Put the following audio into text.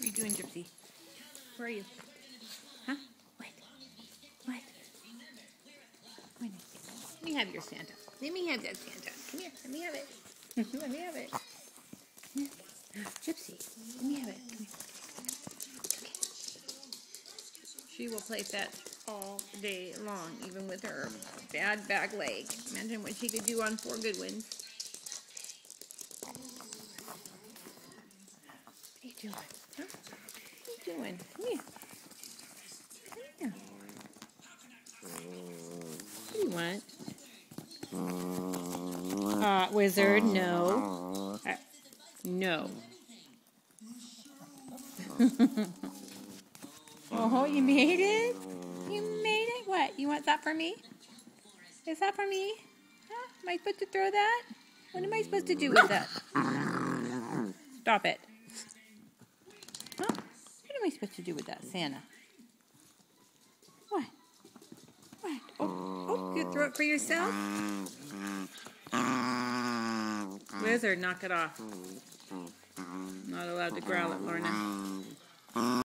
are you doing, Gypsy? Where are you? Huh? What? What? Wait. Let me have your Santa. Let me have that Santa. Come here. Let me have it. Let me have it. Gypsy, let me have it. Come here. Okay. She will play fetch all day long, even with her bad back leg. Imagine what she could do on 4 good ones. What are you doing? Huh? What are you doing? Come here. Come here. What do you want? Wizard, no. No. Oh, you made it? You made it? What? You want that for me? Is that for me? Huh? Am I supposed to throw that? What am I supposed to do with that? Stop it. Huh? What am I supposed to do with that, Santa? What? What? Oh, you throw it for yourself? Wizard, knock it off. Not allowed to growl at Lorna.